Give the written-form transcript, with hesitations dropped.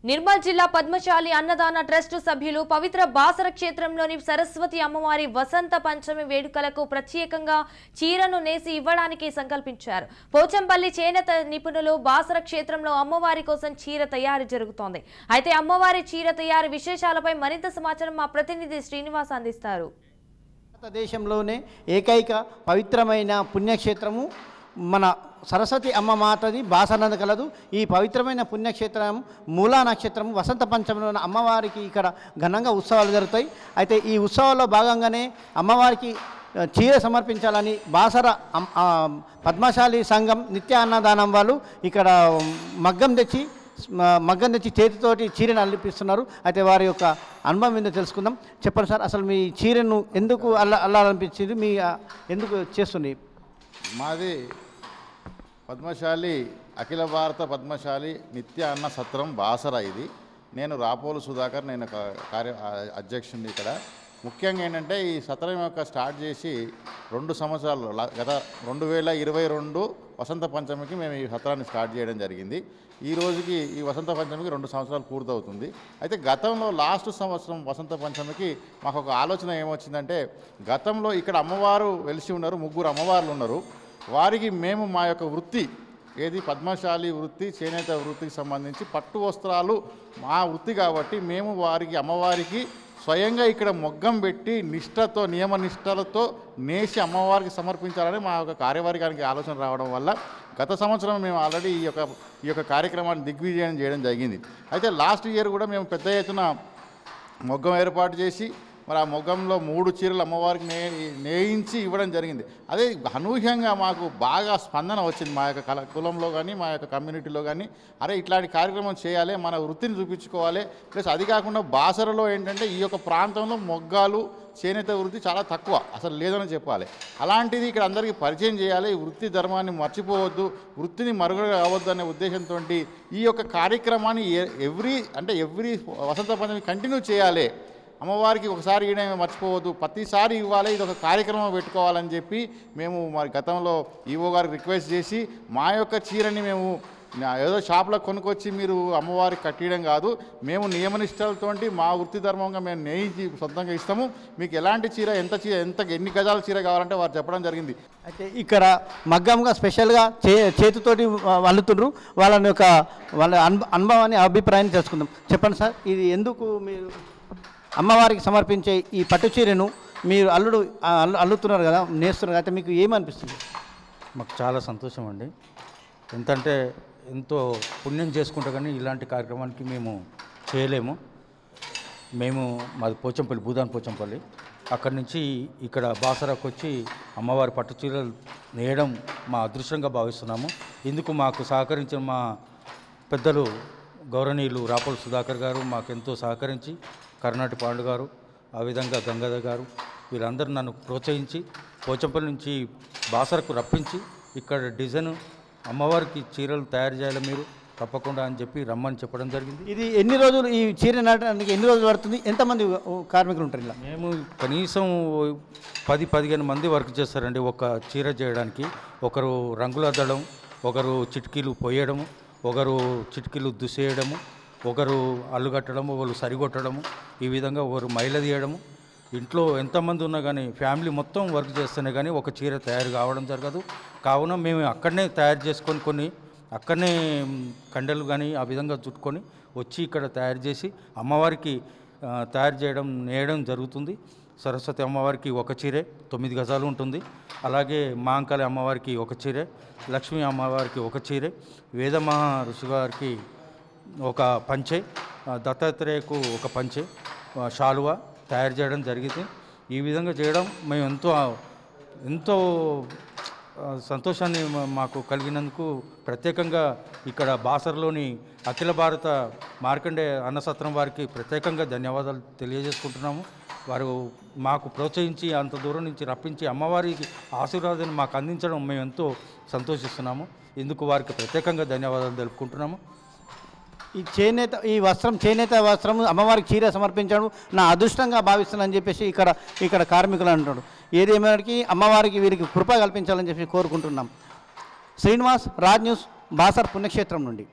నిర్మల్ జిల్లా పద్మశాలి అన్నదాన ట్రస్ట్ సభ్యులు పవిత్ర బాసర క్షేత్రంలోని సరస్వతి అమ్మవారి వసంత పంచమి వేడుకలకు ప్రత్యేకంగా చీరను నేసి ఇవ్వడానికి సంకల్పించారు. పోచంపల్లి చేనేత నిపుణులు బాసర క్షేత్రంలో అమ్మవారి కోసం చీర తయారీ జరుగుతోంది. అయితే అమ్మవారి చీర తయారీ విశేషాలపై మరింత సమాచారం మా ప్రతినిధి శ్రీనివాస్ అందిస్తారు. భారతదేశంలోనే ఏకైక పవిత్రమైన పుణ్యక్షేత్రము మన సరస్వతి అమ్మ మాతది బాసరనందు కలదు. ఈ పవిత్రమైన పుణ్యక్షేత్రం మూలా నక్షత్రం వసంత పంచమిలో అమ్మవారికి ఇక్కడ ఘనంగా ఉత్సవాలు జరుగుతాయి. అయితే ఈ ఉత్సవాల్లో భాగంగానే అమ్మవారికి చీర సమర్పించాలని బాసర పద్మశాలి సంఘం నిత్య అన్నదానం వాళ్ళు ఇక్కడ మగ్గం తెచ్చి చేతితోటి చీరను అల్లిపిస్తున్నారు. అయితే వారి యొక్క అనుభవం ఏందో తెలుసుకుందాం. చెప్పండి సార్, అసలు మీ చీరను ఎందుకు అల్లాలనిపించింది, మీ ఎందుకు చేస్తుంది? మాది పద్మశాలి అఖిల భారత పద్మశాలి నిత్య అన్న సత్రం బాసర. ఇది నేను రాపోలు సుధాకర్, నేను అధ్యక్షుడిని ఇక్కడ. ముఖ్యంగా ఏంటంటే ఈ సత్రం యొక్క స్టార్ట్ చేసి 2 సంవత్సరాలు, గత 2022 వసంత పంచమికి మేము ఈ సత్రాన్ని స్టార్ట్ చేయడం జరిగింది. ఈ రోజుకి ఈ వసంత పంచమికి 2 సంవత్సరాలు పూర్తవుతుంది. అయితే గతంలో లాస్ట్ సంవత్సరం వసంత పంచమికి మాకు ఒక ఆలోచన ఏమొచ్చిందంటే, గతంలో ఇక్కడ అమ్మవారు వెలిసి ఉన్నారు, 3 అమ్మవార్లు ఉన్నారు. వారికి మేము మా యొక్క వృత్తి ఏది పద్మశాలి వృత్తి, చేనేత వృత్తికి సంబంధించి పట్టు వస్త్రాలు మా వృత్తి కాబట్టి మేము వారికి అమ్మవారికి స్వయంగా ఇక్కడ మొగ్గం పెట్టి నిష్ఠతో నియమ నిష్ఠలతో నేసి అమ్మవారికి సమర్పించాలని మా యొక్క కార్యవర్గానికి ఆలోచన రావడం వల్ల గత సంవత్సరం మేము ఆల్రెడీ ఈ యొక్క కార్యక్రమాన్ని దిగ్విజయం చేయడం జరిగింది. అయితే లాస్ట్ ఇయర్ కూడా మేము పెద్ద ఎత్తున మొగ్గం ఏర్పాటు చేసి మరి ఆ మొగ్గంలో 3 చీరలు అమ్మవారికి నేయించి ఇవ్వడం జరిగింది. అదే అనూహ్యంగా మాకు బాగా స్పందన వచ్చింది మా యొక్క కులంలో కానీ మా యొక్క కమ్యూనిటీలో కానీ. అరే ఇట్లాంటి కార్యక్రమం చేయాలి, మన వృత్తిని చూపించుకోవాలి. ప్లస్ అది కాకుండా బాసరలో ఏంటంటే ఈ యొక్క ప్రాంతంలో మొగ్గాలు చేనేత వృత్తి చాలా తక్కువ, అసలు లేదని చెప్పాలి. అలాంటిది ఇక్కడ అందరికీ పరిచయం చేయాలి, ఈ వృత్తి ధర్మాన్ని మర్చిపోవద్దు, వృత్తిని మరుగున కావద్దు అనే ఉద్దేశంతో ఈ యొక్క కార్యక్రమాన్ని ఎవ్రీ వసంత పంచమి కంటిన్యూ చేయాలి. అమ్మవారికి ఒకసారి ఇవ్వడం మర్చిపోవద్దు, ప్రతిసారి ఇవ్వాలి, ఇది ఒక కార్యక్రమం పెట్టుకోవాలని చెప్పి మేము మరి గతంలో ఈవో గారికి రిక్వెస్ట్ చేసి మా యొక్క చీరని మేము ఏదో షాప్లో కొనుక్కొచ్చి మీరు అమ్మవారికి కట్టడం కాదు, మేము నియమనిష్టలతోటి మా వృత్తి ధర్మంగా మేము నేయించి సొంతంగా ఇస్తాము, మీకు ఎలాంటి చీర ఎన్ని గజాల చీర కావాలంటే వారు చెప్పడం జరిగింది. అయితే ఇక్కడ మగ్గంగా స్పెషల్గా చేతితోటి అల్లుతుండ్రు. వాళ్ళ అనుభవాన్ని అభిప్రాయాన్ని తెలుసుకుందాం. చెప్పండి సార్, ఇది ఎందుకు మీరు అమ్మవారికి సమర్పించే ఈ పట్టు చీరను మీరు అల్లుతున్నారు కదా, నేస్తున్నారు కదా, మీకు ఏమనిపిస్తుంది? మాకు చాలా సంతోషం అండి. ఎంతంటే ఎంతో పుణ్యం చేసుకుంటా కానీ ఇలాంటి కార్యక్రమానికి మేము చేయలేము. మాది పోచంపల్లి, భూదాన్ పోచంపల్లి. అక్కడి నుంచి ఇక్కడ బాసరాకు వచ్చి అమ్మవారి పట్టు చీరలు నేయడం మా అదృష్టంగా భావిస్తున్నాము. ఇందుకు మాకు సహకరించిన మా పెద్దలు గౌరవనీయులు రాపోలు సుధాకర్ గారు మాకెంతో సహకరించి, కర్ణాటి పాండు గారు, ఆ విధంగా గంగాధర్ గారు, వీళ్ళందరూ నన్ను ప్రోత్సహించి పోచంపల్లి నుంచి బాసరకు రప్పించి ఇక్కడ డిజైన్ అమ్మవారికి చీరలు తయారు చేయాలి మీరు తప్పకుండా అని చెప్పి రమ్మని చెప్పడం జరిగింది. ఇది ఎన్ని రోజులు, ఈ చీర నాటడానికి ఎన్ని రోజులు పడుతుంది? ఎంతమంది కార్మికులు ఉంటారు ఇలా? మేము కనీసం 10-15 మంది వర్క్ చేస్తారండి ఒక చీర చేయడానికి. ఒకరు రంగులు అద్దడం, ఒకరు చిటికీలు పొయ్యడము, ఒకరు చిటికీలు దుసేయడము, ఒకరు అల్లుగట్టడము, ఒకరు సరిగొట్టడము, ఈ విధంగా ఒకరు మైల తీయడము. ఇంట్లో ఎంతమంది ఉన్నా కానీ ఫ్యామిలీ మొత్తం వర్క్ చేస్తేనే కానీ ఒక చీర తయారు కావడం జరగదు. కావున మేము అక్కడనే తయారు చేసుకొని అక్కడనే కండలు కానీ ఆ విధంగా చుట్టుకొని వచ్చి ఇక్కడ తయారు చేసి అమ్మవారికి నేయడం జరుగుతుంది. సరస్వతి అమ్మవారికి ఒక చీరే 9 గజాలు ఉంటుంది. అలాగే మాంకాళి అమ్మవారికి ఒక చీరే, లక్ష్మీ అమ్మవారికి ఒక చీరే, వేదమహా ఋషి గారికి ఒక పంచె, దత్తాత్రేయకు ఒక పంచె, శాలువా తయారు చేయడం జరిగింది. ఈ విధంగా చేయడం మేము ఎంతో సంతోషాన్ని మాకు కలిగినందుకు ప్రత్యేకంగా ఇక్కడ బాసరలోని అఖిల భారత మార్కండే అన్నసత్రం వారికి ప్రత్యేకంగా ధన్యవాదాలు తెలియజేసుకుంటున్నాము. వారు మాకు ప్రోత్సహించి అంత దూరం నుంచి రప్పించి అమ్మవారికి ఆశీర్వాదాన్ని మాకు అందించడం మేము ఎంతో సంతోషిస్తున్నాము. ఇందుకు వారికి ప్రత్యేకంగా ధన్యవాదాలు తెలుపుకుంటున్నాము. ఈ చేనేత వస్త్రం అమ్మవారికి చీర సమర్పించడం నా అదృష్టంగా భావిస్తున్నానని చెప్పేసి ఇక్కడ కార్మికులు అంటాడు. ఏదేమైనా అమ్మవారికి వీరికి కృప కల్పించాలని చెప్పి కోరుకుంటున్నాం. శ్రీనివాస్, రాజ్ న్యూస్, బాసర్ పుణ్యక్షేత్రం నుండి.